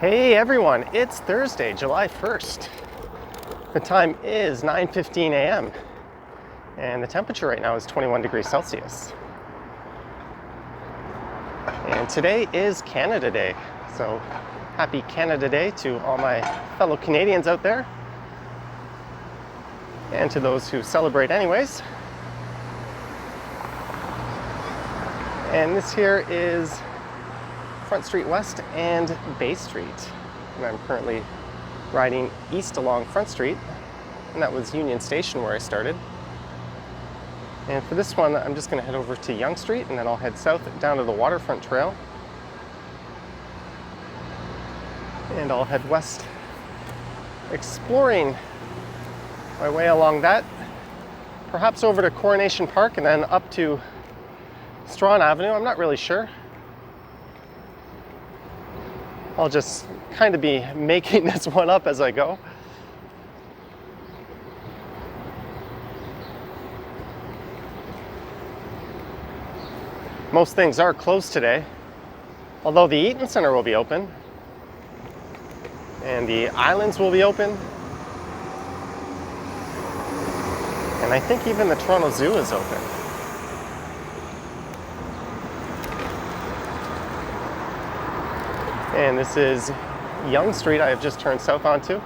Hey everyone, it's Thursday, July 1st. The time is 9:15 a.m. and the temperature right now is 21 degrees Celsius. And today is Canada Day, so happy Canada Day to all my fellow Canadians out there and to those who celebrate anyways. And this here is Front Street West and Bay Street. And I'm currently riding east along Front Street, and that was Union Station where I started. And for this one, I'm just going to head over to Yonge Street, and then I'll head south down to the Waterfront Trail. And I'll head west, exploring my way along that, perhaps over to Coronation Park and then up to Strawn Avenue. I'm not really sure. I'll just kind of be making this one up as I go. Most things are closed today, although the Eaton Center will be open, and the islands will be open, and I think even the Toronto Zoo is open. And this is Yonge Street I have just turned south onto.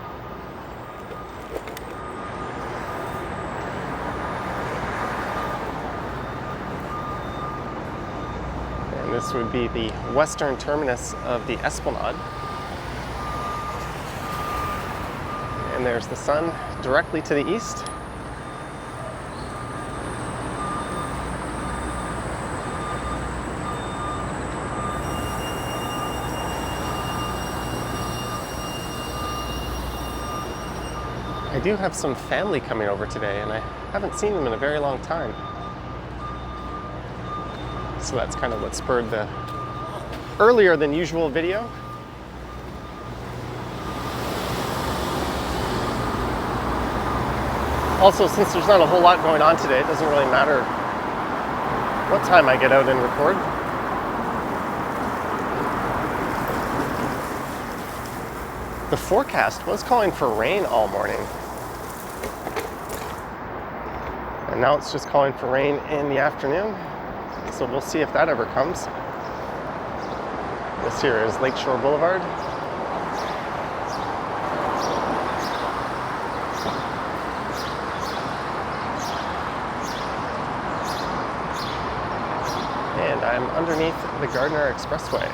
And this would be the western terminus of the Esplanade. And there's the sun directly to the east. I do have some family coming over today, and I haven't seen them in a very long time. So that's kind of what spurred the earlier than usual video. Also, since there's not a whole lot going on today, it doesn't really matter what time I get out and record. The forecast was calling for rain all morning. And now it's just calling for rain in the afternoon. So we'll see if that ever comes. This here is Lakeshore Boulevard. And I'm underneath the Gardiner Expressway.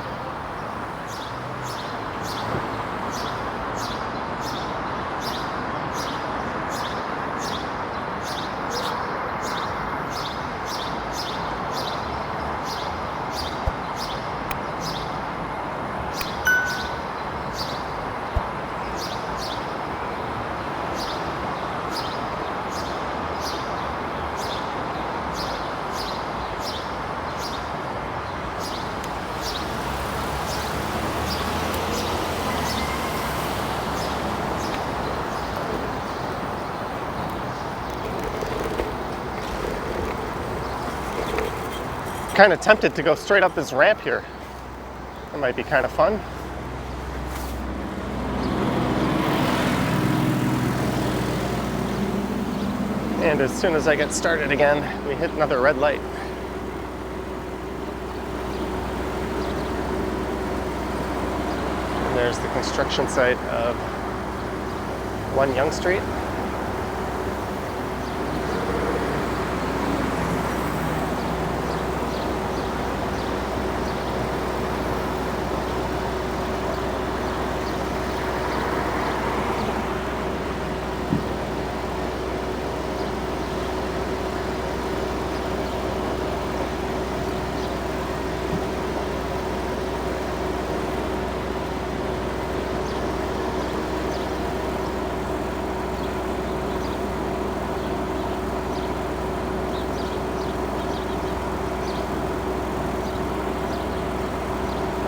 Kind of tempted to go straight up this ramp here. That might be kind of fun. And as soon as I get started again, we hit another red light. And there's the construction site of 1 Yonge Street.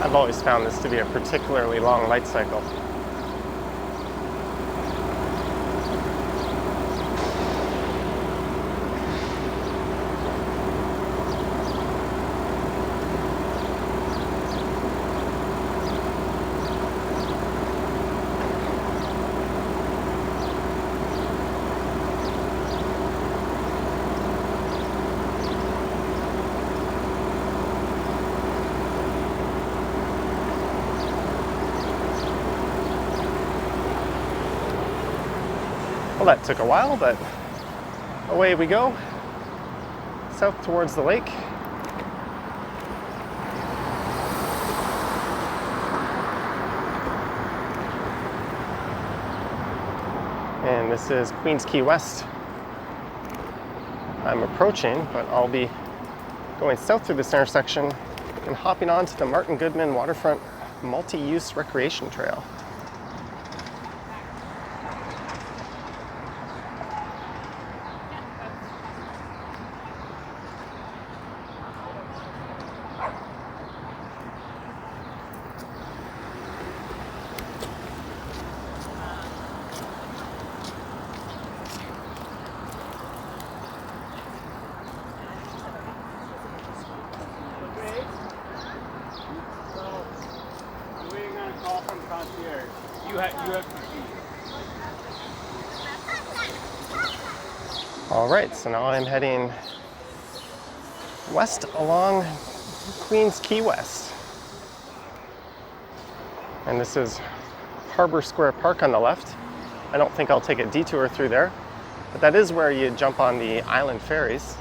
I've always found this to be a particularly long light cycle. Well, that took a while, but away we go, south towards the lake. And this is Queens Quay West. I'm approaching, but I'll be going south through this intersection and hopping onto the Martin Goodman Waterfront Multi-Use Recreation Trail. All right, so now I'm heading west along Queens Quay West. And this is Harbor Square Park on the left. I don't think I'll take a detour through there, but that is where you jump on the island ferries.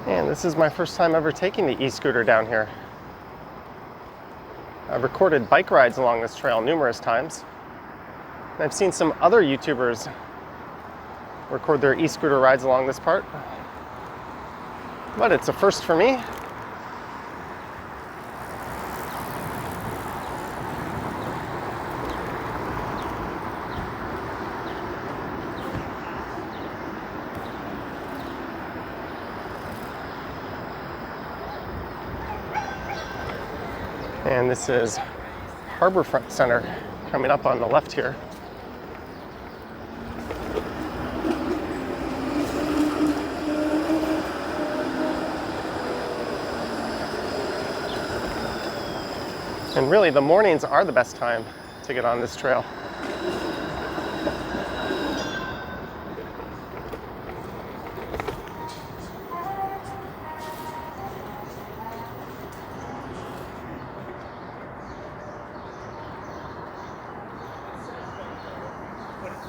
And this is my first time ever taking the e-scooter down here. I've recorded bike rides along this trail numerous times. And I've seen some other YouTubers record their e-scooter rides along this part. But it's a first for me. And this is Harborfront Center coming up on the left here. And really, the mornings are the best time to get on this trail.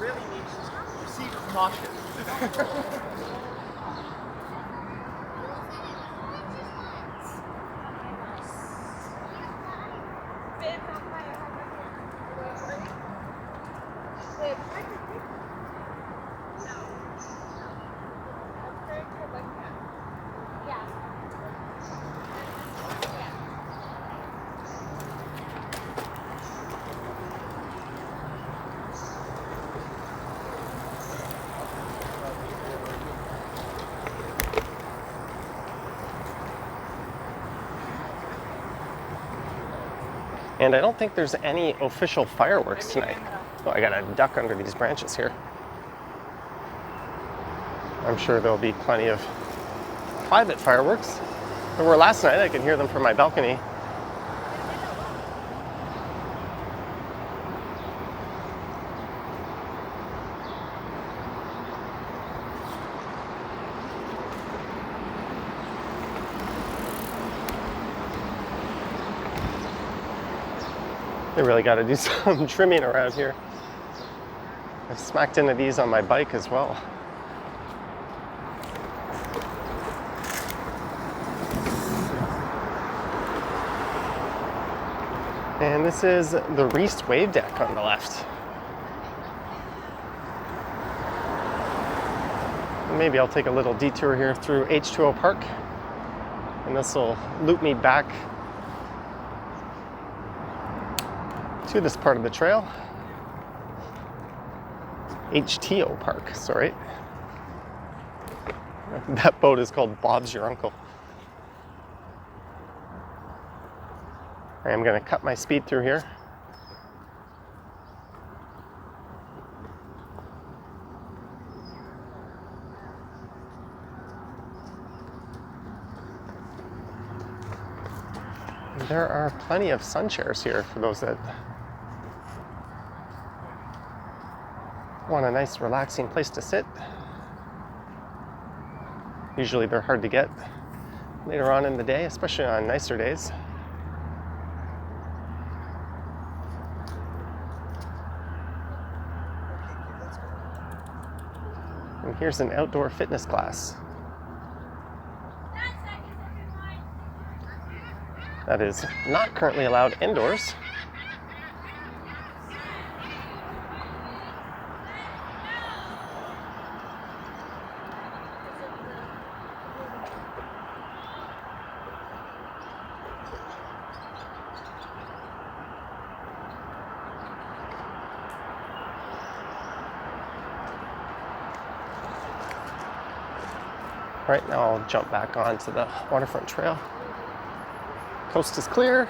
Really needs to proceed with caution. And I don't think there's any official fireworks tonight. Oh, I gotta duck under these branches here. I'm sure there'll be plenty of private fireworks. There were last night, I could hear them from my balcony. They really got to do some trimming around here. I've smacked into these on my bike as well. And this is the Reese Wave Deck on the left. Maybe I'll take a little detour here through H2O Park, and this will loop me back to this part of the trail. HTO Park, sorry. That boat is called Bob's Your Uncle. I am going to cut my speed through here. there are plenty of sun chairs here for those that want a nice relaxing place to sit. Usually they're hard to get later on in the day, especially on nicer days. And here's an outdoor fitness class. That is not currently allowed indoors. All right, now I'll jump back onto the waterfront trail. Coast is clear.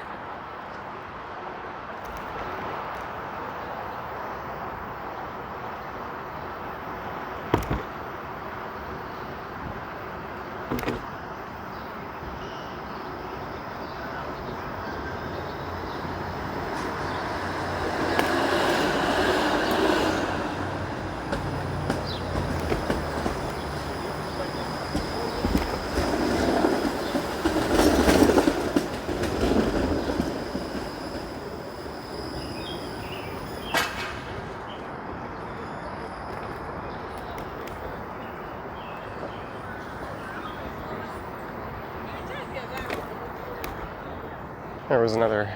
There was another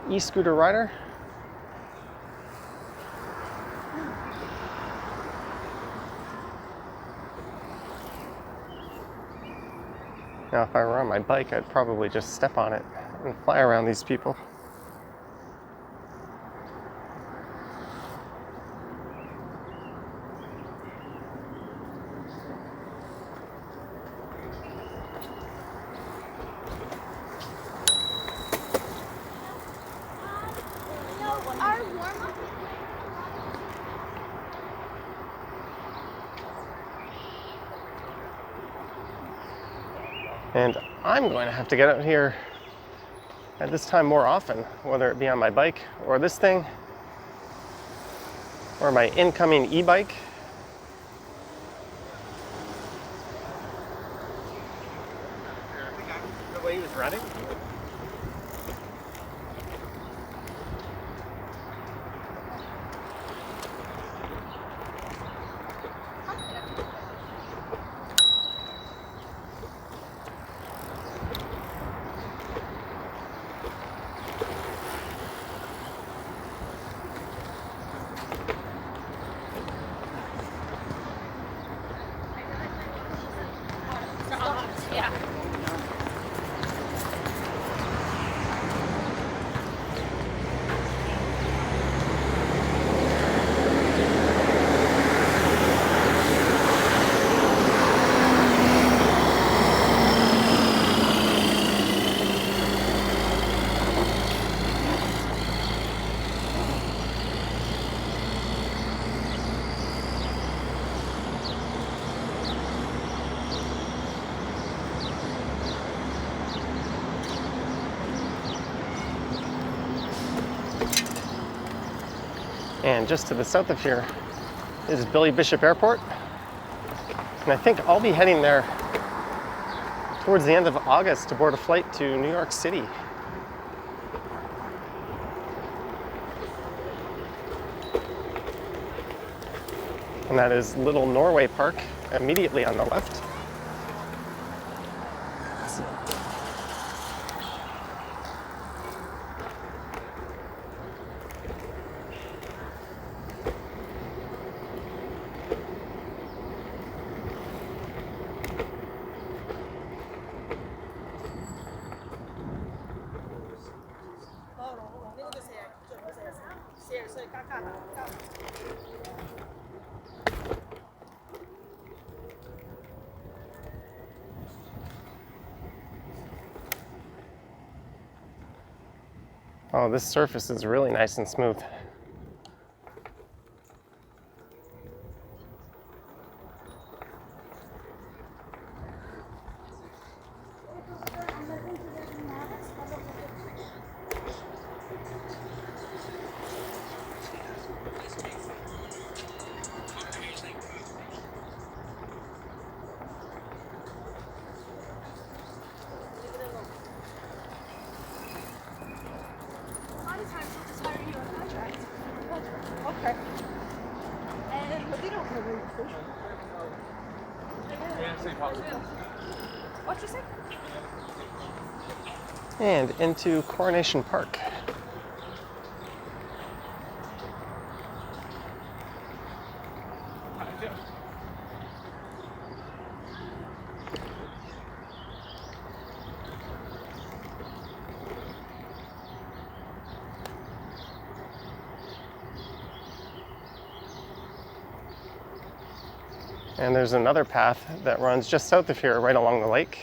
e-scooter rider. Now, if I were on my bike, I'd probably just step on it and fly around these people. And I'm going to have to get out here at this time more often, whether it be on my bike or this thing, or my incoming e-bike. The way he was running? And just to the south of here is Billy Bishop Airport. And I think I'll be heading there towards the end of August to board a flight to New York City. And that is Little Norway Park, immediately on the left. Oh, this surface is really nice and smooth. What'd you say? And into Coronation Park. And there's another path that runs just south of here, right along the lake.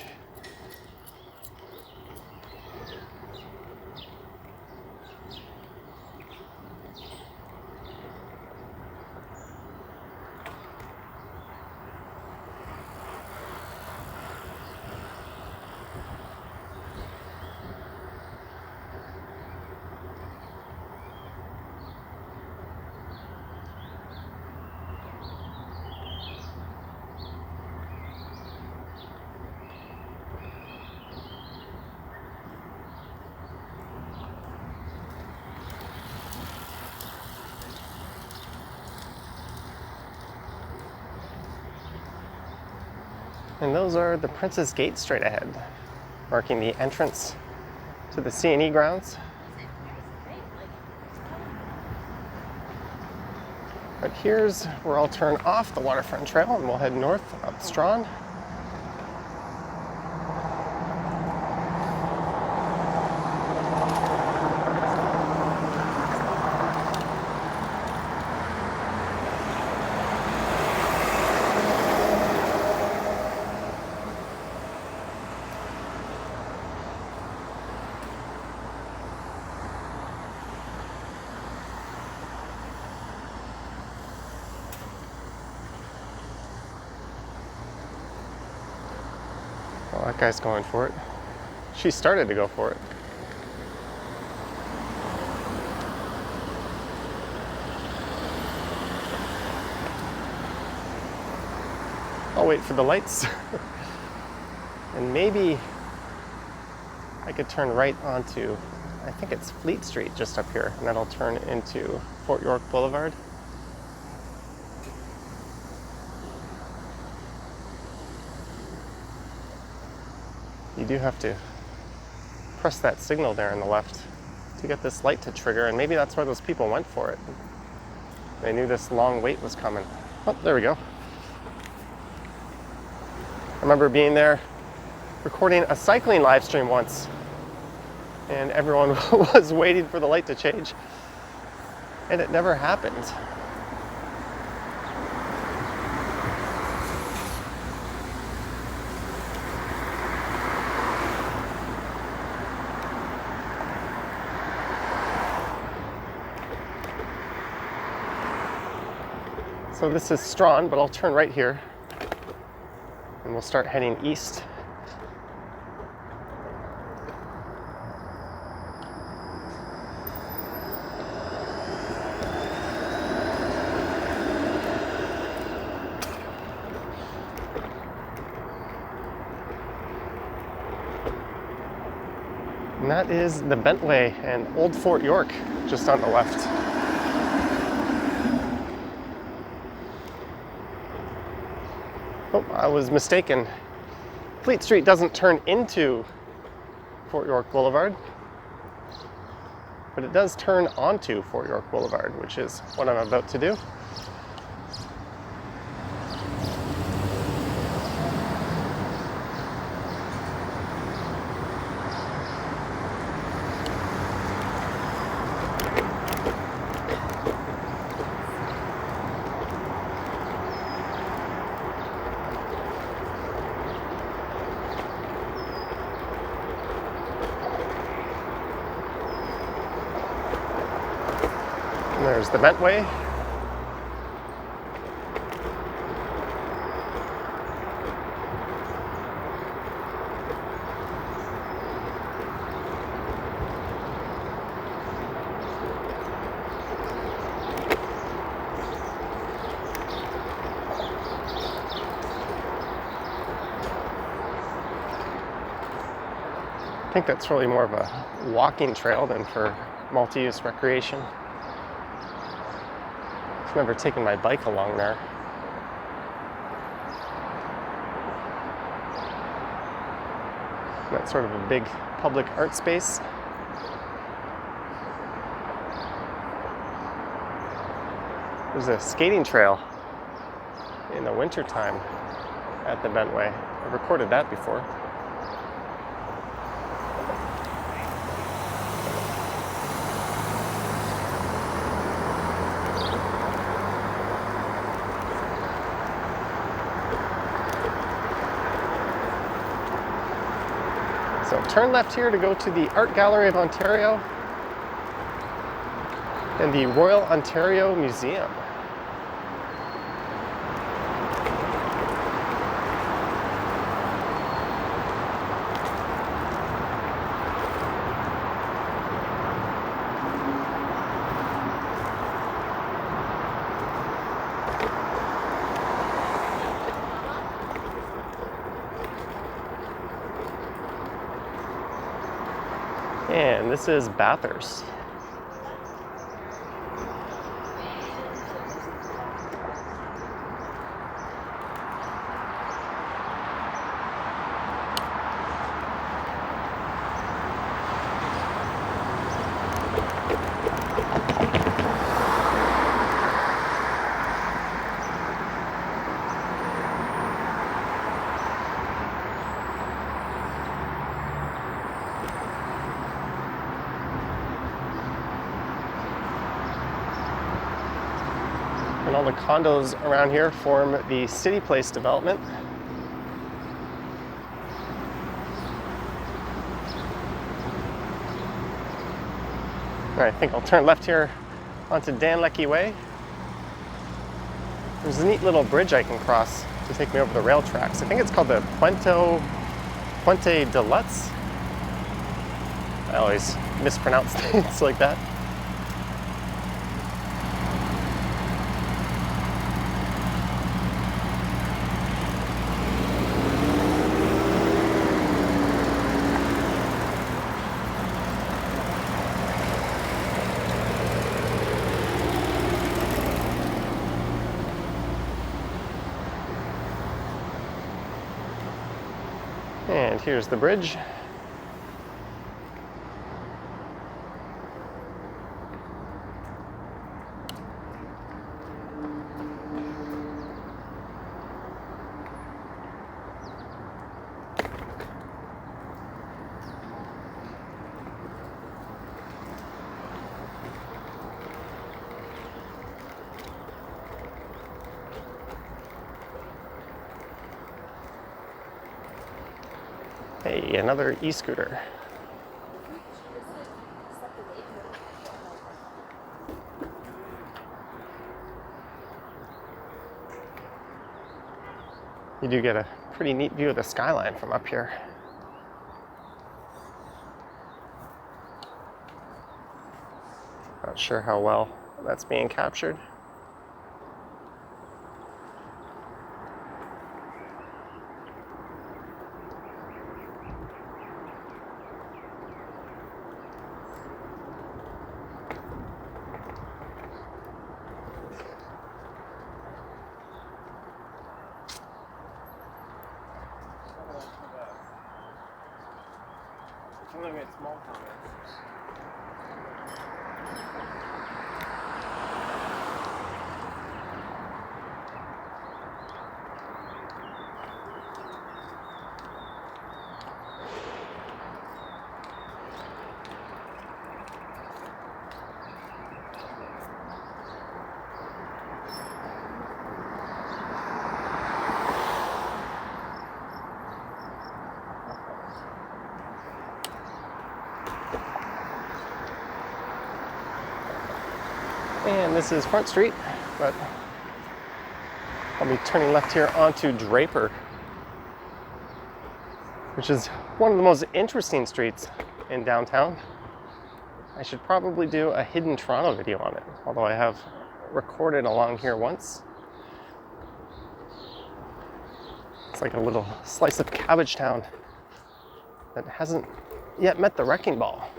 And those are the Prince's Gate straight ahead, marking the entrance to the C&E grounds. But here's where I'll turn off the waterfront trail and we'll head north up Strawn. Well, that guy's going for it. She started to go for it. I'll wait for the lights. And maybe I could turn right onto, I think it's Fleet Street just up here, and that'll turn into Fort York Boulevard. You do have to press that signal there on the left to get this light to trigger, and maybe that's why those people went for it. They knew this long wait was coming. Oh, there we go. I remember being there recording a cycling live stream once, and everyone was waiting for the light to change, and it never happened. So this is Strawn, but I'll turn right here and we'll start heading east. And that is the Bentway and Old Fort York just on the left. Oh, I was mistaken. Fleet Street doesn't turn into Fort York Boulevard, but it does turn onto Fort York Boulevard, which is what I'm about to do. And there's the Bentway. I think that's really more of a walking trail than for multi-use recreation. I've never taken my bike along there. That's sort of a big public art space. There's a skating trail in the wintertime at the Bentway. I've recorded that before. So turn left here to go to the Art Gallery of Ontario and the Royal Ontario Museum. And this is Bathurst. And all the condos around here form the City Place development. I think I'll turn left here onto Dan Leckie Way. There's a neat little bridge I can cross to take me over the rail tracks. I think it's called the Puente de Lutz. I always mispronounce things like that. And here's the bridge. Hey, another e-scooter. You do get a pretty neat view of the skyline from up here. Not sure how well that's being captured. Small comments. And this is Front Street, but I'll be turning left here onto Draper, which is one of the most interesting streets in downtown. I should probably do a hidden Toronto video on it, although I have recorded along here once. It's like a little slice of Cabbagetown that hasn't yet met the wrecking ball.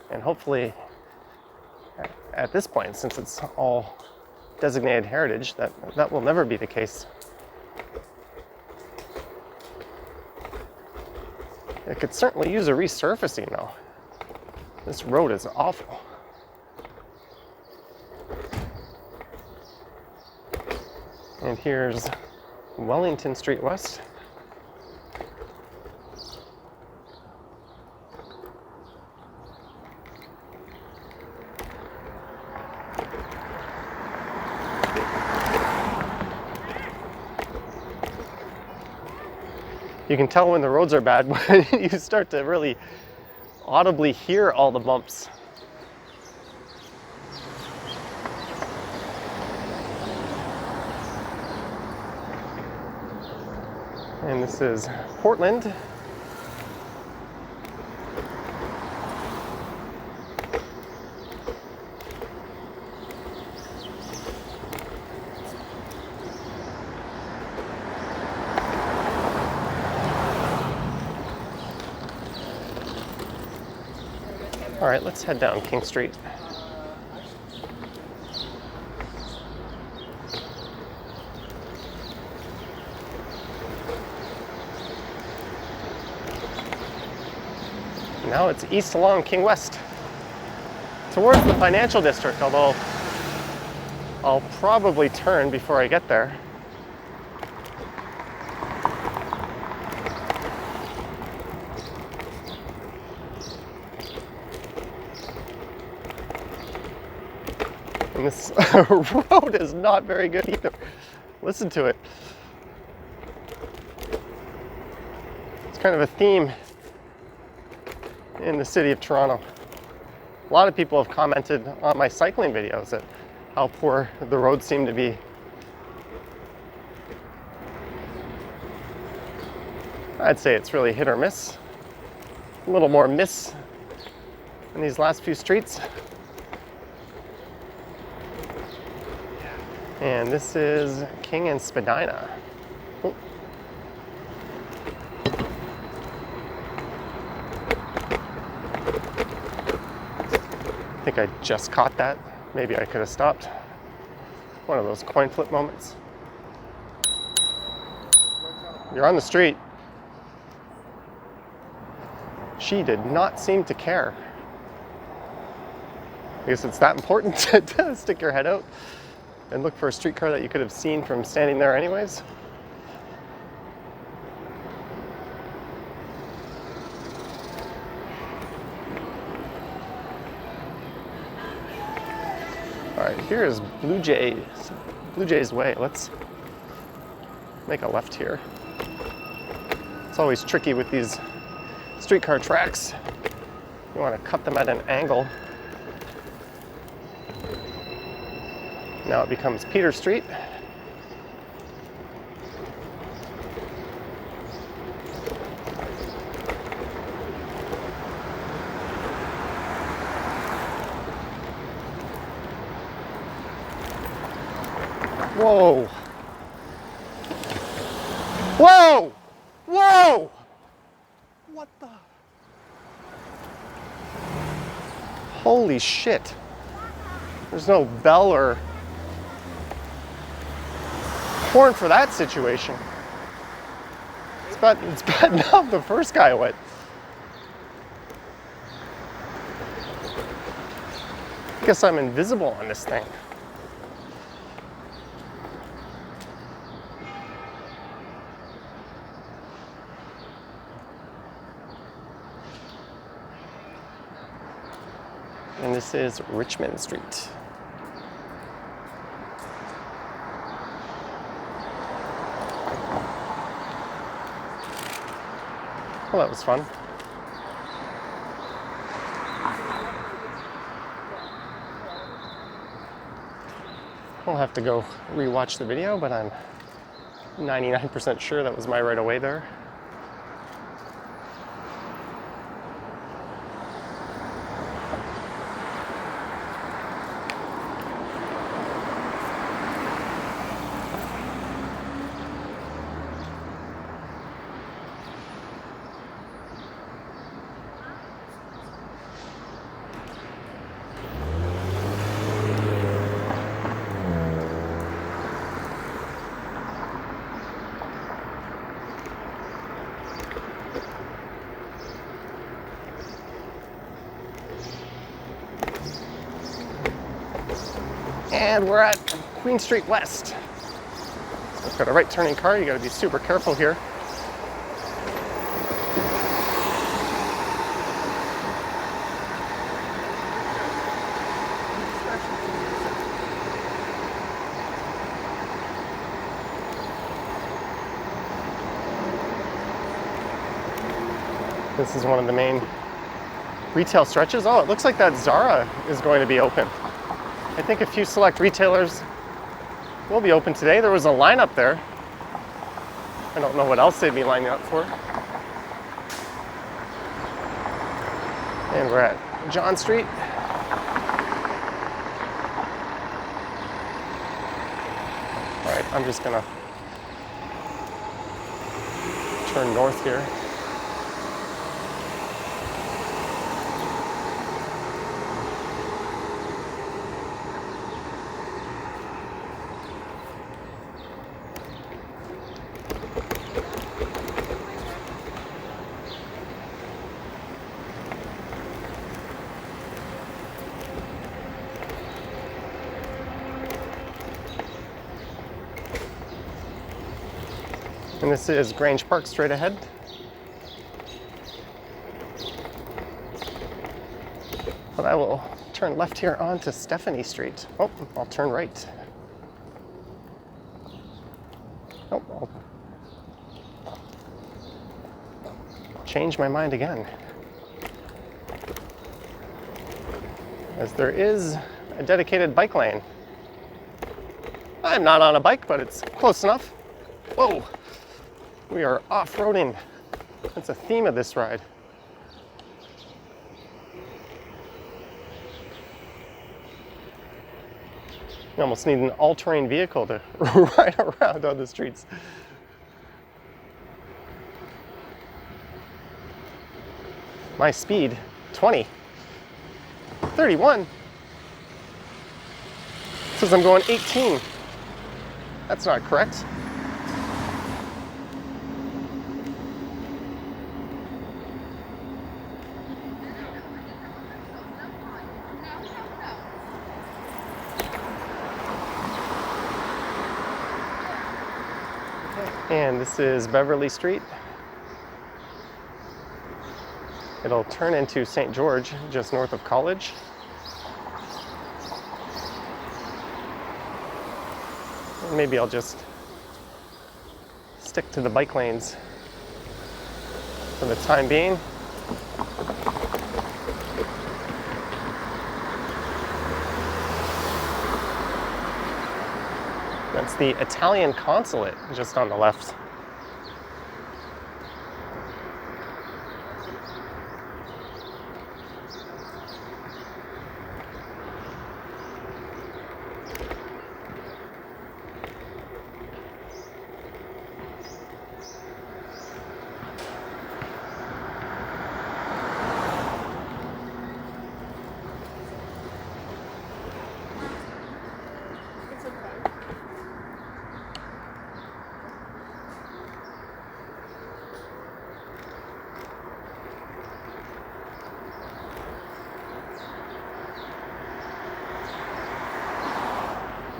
And hopefully, at this point, since it's all designated heritage, that will never be the case. It could certainly use a resurfacing though. This road is awful. And here's Wellington Street West. You can tell when the roads are bad when you start to really audibly hear all the bumps. And this is Portland. All right, let's head down King Street. Now it's east along King West towards the financial district, although I'll probably turn before I get there. And this road is not very good either. Listen to it. It's kind of a theme in the city of Toronto. A lot of people have commented on my cycling videos at how poor the roads seem to be. I'd say it's really hit or miss. A little more miss in these last few streets. And this is King and Spadina. Oh. I think I just caught that. Maybe I could have stopped. One of those coin flip moments. You're on the street. She did not seem to care. I guess it's that important to stick your head out and look for a streetcar that you could have seen from standing there anyways. All right, here is Blue Jays Way. Let's make a left here. It's always tricky with these streetcar tracks. You want to cut them at an angle. Now it becomes Peter Street. Whoa! Whoa! Whoa! What the? Holy shit. There's no bell or horn for that situation. It's bad enough the first guy went. I guess I'm invisible on this thing. And this is Richmond Street. Well, that was fun. I'll have to go rewatch the video, but I'm 99% sure that was my right of way there. And we're at Queen Street West. So we've got a right turning car. You gotta be super careful here. This is one of the main retail stretches. Oh, it looks like that Zara is going to be open. I think a few select retailers will be open today. There was a lineup there. I don't know what else they'd be lining up for. And we're at John Street. All right, I'm just gonna turn north here. And this is Grange Park straight ahead. But I will turn left here onto Stephanie Street. Oh, I'll turn right. Oh, I'll change my mind again. As there is a dedicated bike lane. I'm not on a bike, but it's close enough. Whoa! We are off-roading. That's a theme of this ride. You almost need an all-terrain vehicle to ride around on the streets. My speed, 20. 31. Says I'm going 18. That's not correct. And this is Beverly Street. It'll turn into St. George, just north of College. And maybe I'll just stick to the bike lanes for the time being. That's the Italian consulate just on the left.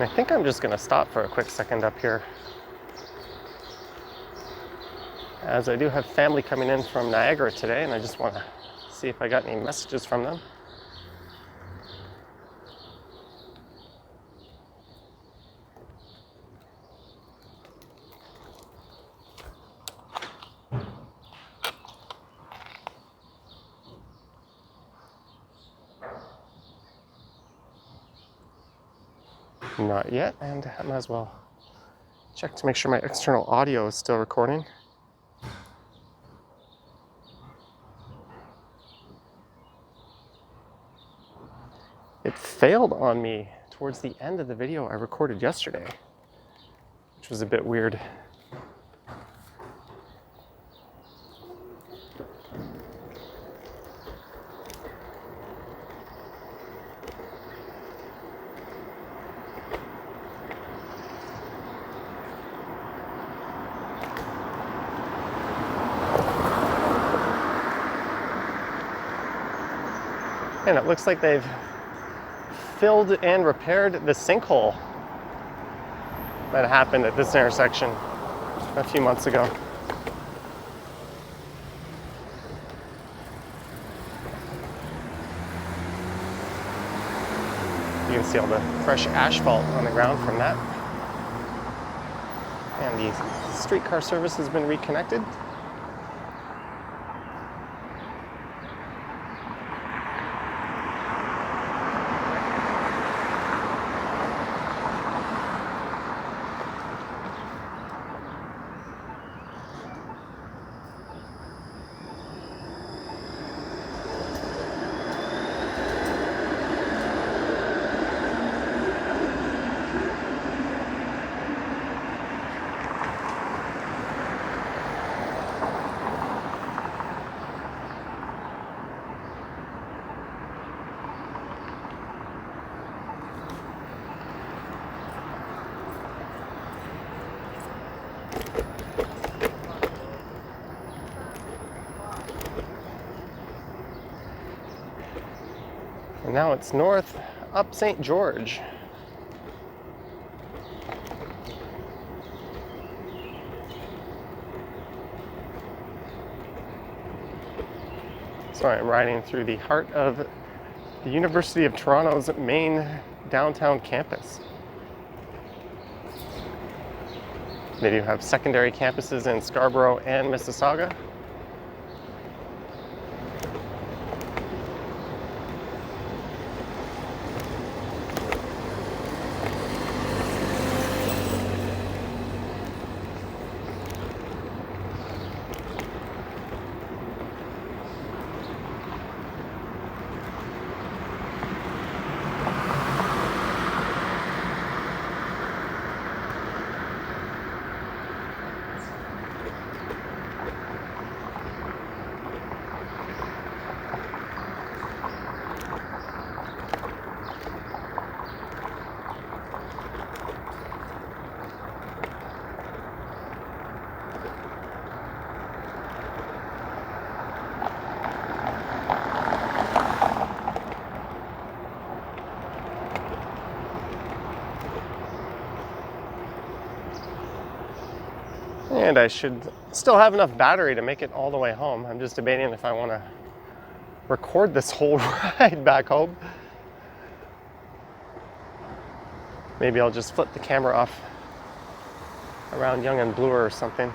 I think I'm just gonna stop for a quick second up here, as I do have family coming in from Niagara today, and I just want to see if I got any messages from them. Not yet, and I might as well check to make sure my external audio is still recording. It failed on me towards the end of the video I recorded yesterday, which was a bit weird. And it looks like they've filled and repaired the sinkhole that happened at this intersection a few months ago. You can see all the fresh asphalt on the ground from that. And the streetcar service has been reconnected. And now it's north up St. George. So I'm riding through the heart of the University of Toronto's main downtown campus. They do have secondary campuses in Scarborough and Mississauga. And I should still have enough battery to make it all the way home. I'm just debating if I want to record this whole ride back home. Maybe I'll just flip the camera off around Yonge and Bloor or something.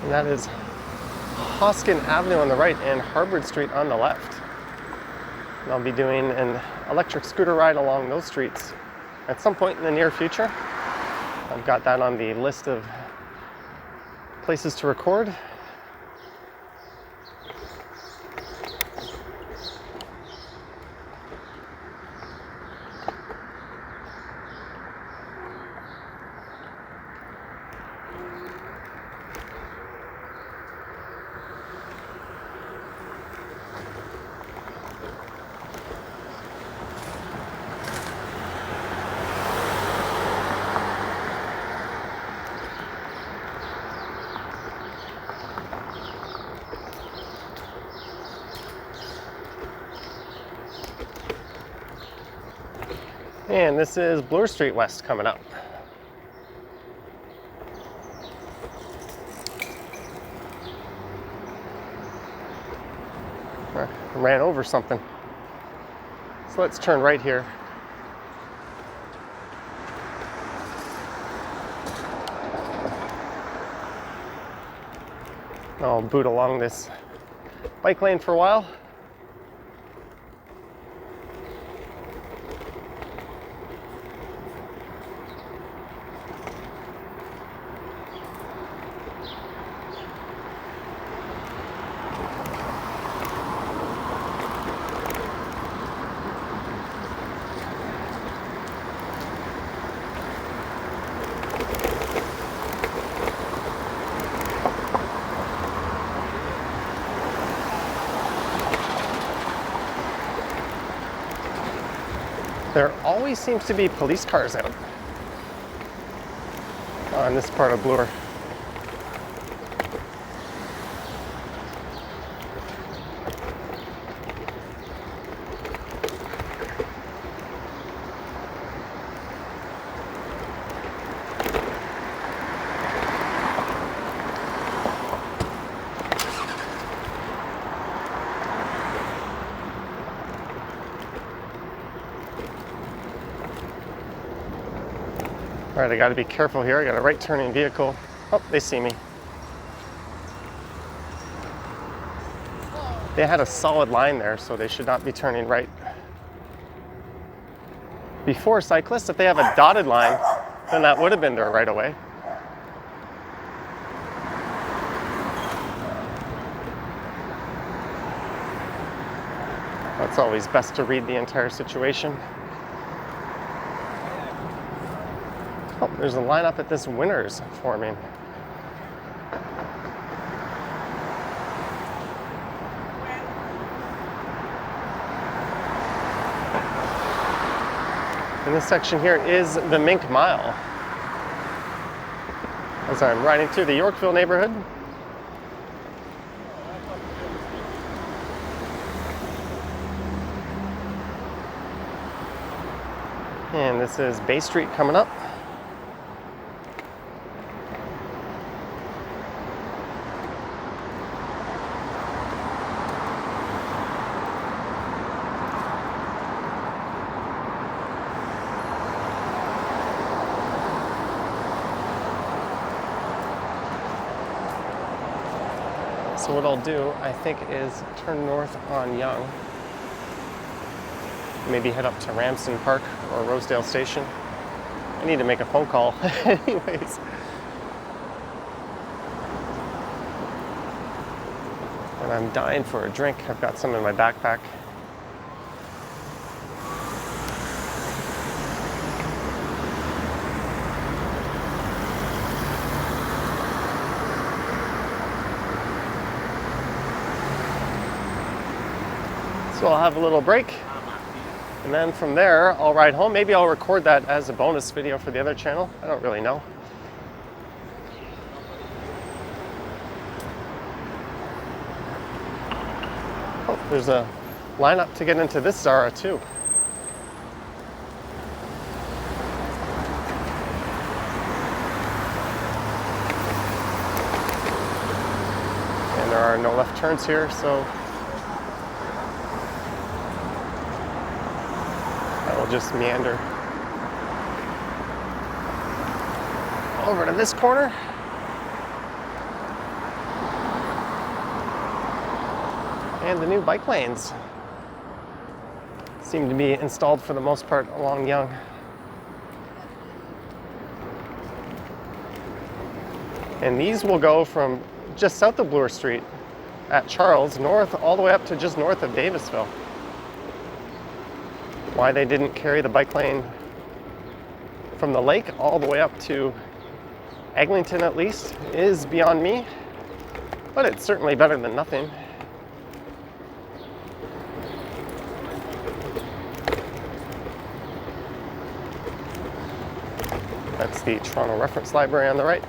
And that is Hoskin Avenue on the right and Harvard Street on the left. And I'll be doing an electric scooter ride along those streets at some point in the near future. I've got that on the list of places to record. And this is Bloor Street West coming up. I ran over something. So let's turn right here. I'll boot along this bike lane for a while. There always seems to be police cars out on this part of Bloor. All right, I gotta be careful here. I got a right turning vehicle. Oh, they see me. They had a solid line there, so they should not be turning right. Before cyclists, if they have a dotted line, then that would have been their right of way. It's always best to read the entire situation. Oh, there's a lineup at this Winners forming. And this section here is the Mink Mile. As I'm riding through the Yorkville neighborhood. And this is Bay Street coming up. So what I'll do, I think, is turn north on Yonge. Maybe head up to Ramsden Park or Rosedale Station. I need to make a phone call anyways. And I'm dying for a drink. I've got some in my backpack. So I'll have a little break, and then from there I'll ride home. Maybe I'll record that as a bonus video for the other channel. I don't really know. Oh, there's a lineup to get into this Zara too. And there are no left turns here, so I'll just meander over to this corner. And the new bike lanes seem to be installed for the most part along Yonge. And these will go from just south of Bloor Street at Charles north all the way up to just north of Davisville. Why they didn't carry the bike lane from the lake all the way up to Eglinton at least is beyond me, but it's certainly better than nothing. That's the Toronto Reference Library on the right.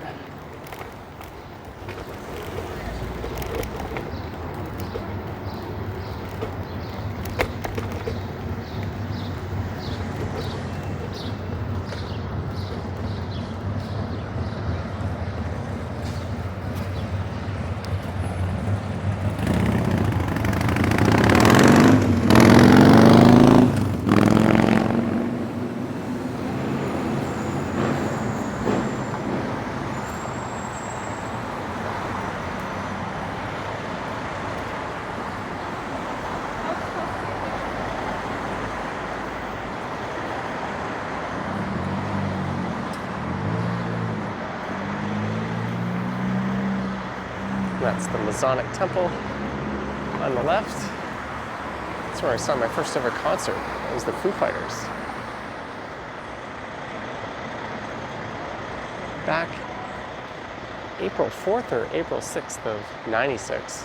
That's the Masonic Temple on the left. That's where I saw my first ever concert. It was the Foo Fighters. Back April 4th or April 6th of '96.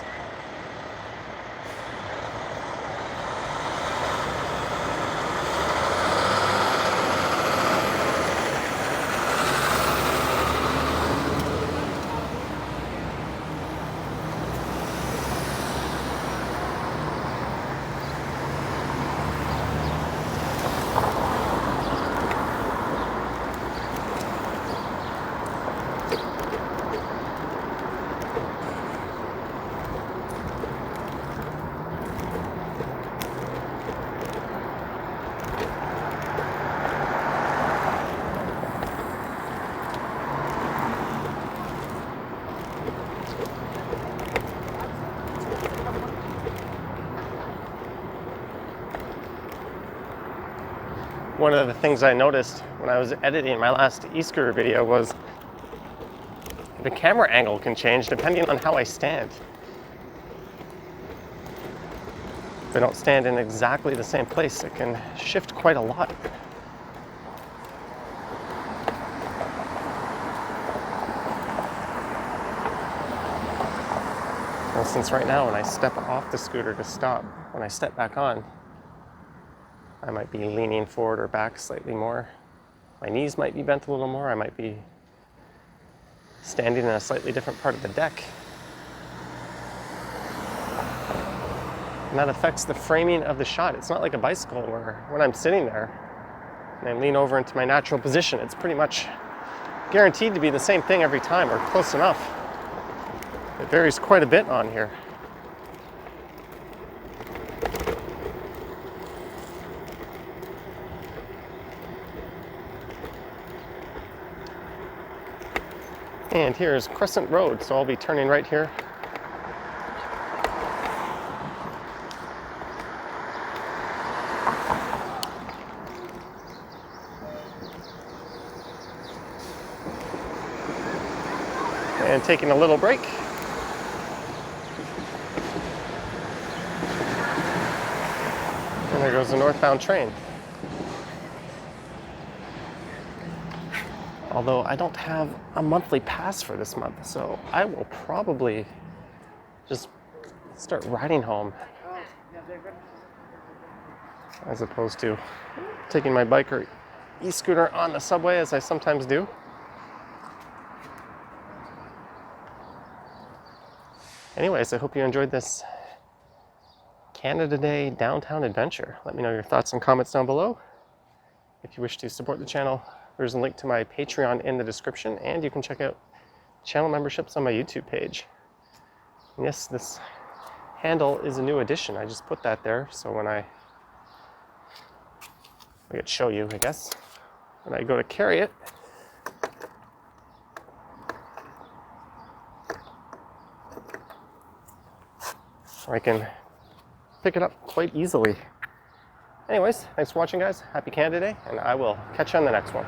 One of the things I noticed when I was editing my last e-scooter video was the camera angle can change depending on how I stand. If I don't stand in exactly the same place, it can shift quite a lot. Well, since right now when I step off the scooter to stop, when I step back on, I might be leaning forward or back slightly more. My knees might be bent a little more. I might be standing in a slightly different part of the deck. And that affects the framing of the shot. It's not like a bicycle where when I'm sitting there and I lean over into my natural position, it's pretty much guaranteed to be the same thing every time, or close enough. It varies quite a bit on here. And here's Crescent Road, so I'll be turning right here. And taking a little break. And there goes the northbound train. Although I don't have a monthly pass for this month, so I will probably just start riding home as opposed to taking my bike or e-scooter on the subway as I sometimes do. Anyways, I hope you enjoyed this Canada Day downtown adventure. Let me know your thoughts and comments down below. If you wish to support the channel, there's a link to my Patreon in the description, and you can check out channel memberships on my YouTube page. And yes, this handle is a new addition. I just put that there, so when I could show you, I guess, when I go to carry it, I can pick it up quite easily. Anyways, thanks for watching, guys. Happy Canada Day, and I will catch you on the next one.